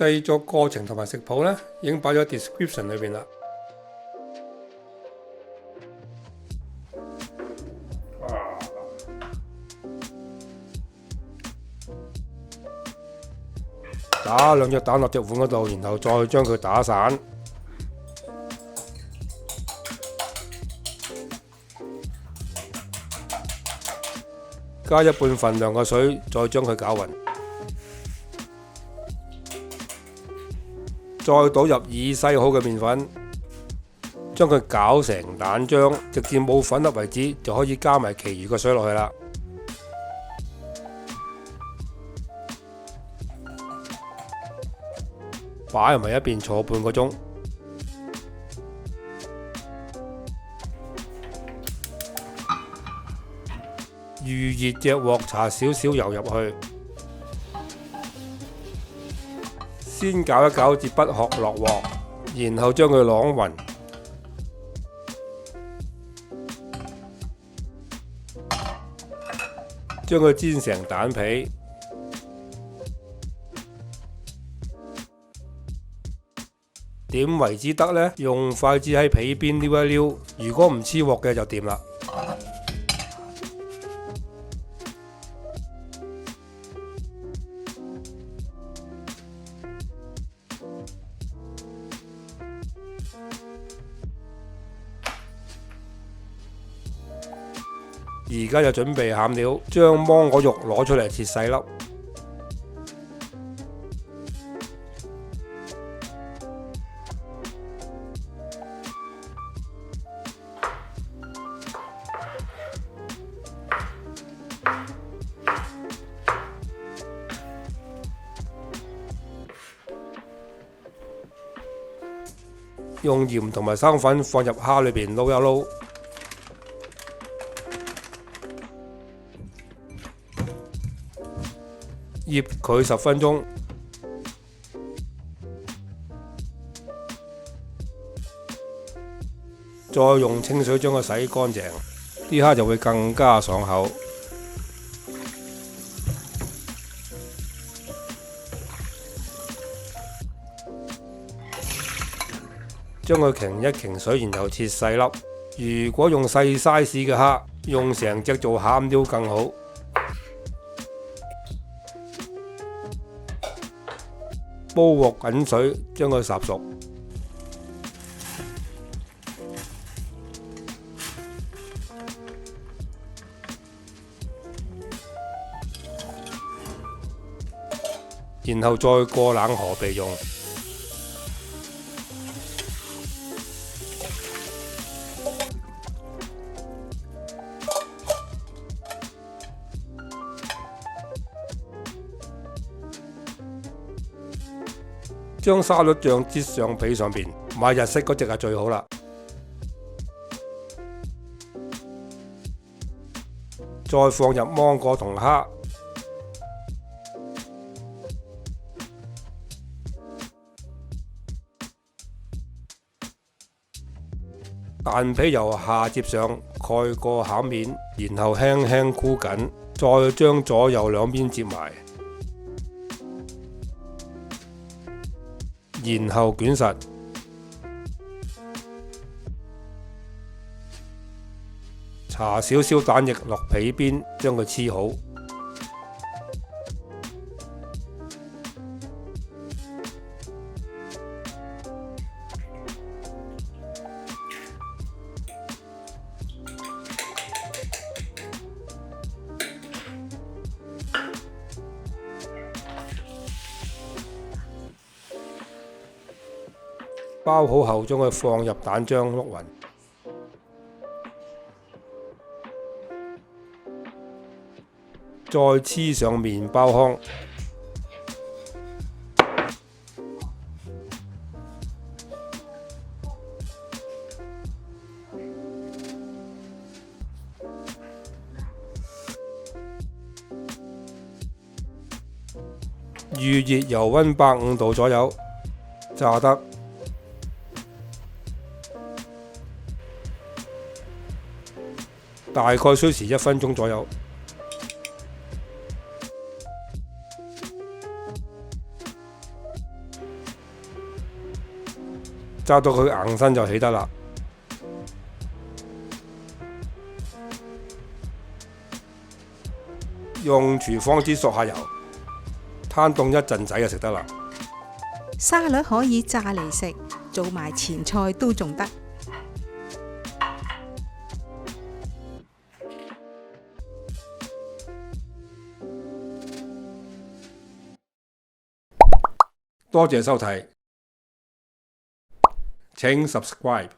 製作過程同埋食譜呢，已經擺咗 description 裏邊啦。打兩隻蛋落隻碗嗰度，然後再將佢打散，加一半份量嘅水，再將佢攪勻，再倒入已篩好嘅麵粉，將佢攪成蛋漿，直至冇粉粒為止，就可以加埋其餘嘅水落去啦。擺埋一邊坐半個鐘，預熱隻鑊，搽少少油入去，先攪一攪至不殼落鑊，然後將佢啷勻，將佢煎成蛋皮。點為之得呢？用筷子喺皮邊撩一撩，如果唔黐鑊嘅就掂啦。而家就準備餡料，將芒果肉攞出嚟切細粒。用鹽同埋生粉放入蝦裏邊撈一撈，醃佢10分鐘，再用清水將佢洗乾淨，啲蝦就會更加爽口。將佢擎一擎水，然後切細粒。如果用細 size 嘅蝦，用成隻做餡料更好。煲鑊滾水，將佢烚熟。然後再過冷河備用。將沙律醬擠上皮上邊，買日式嗰隻係最好啦。再放入芒果同蝦，蛋皮由下接上，蓋過餡面，然後輕輕箍緊，再將左右兩邊接埋。然後捲實，搽少少蛋液落皮邊，將佢黐好。包好後，將佢放入蛋漿碌勻，再黐上麵包糠，預熱油溫150度左右，炸得。大概需時1分鐘左右。炸到佢硬身就起得啦。用廚房紙索下油，攤凍一陣仔就食得啦。沙律可以炸嚟食，做埋前菜都仲得。多謝收睇，請 subscribe。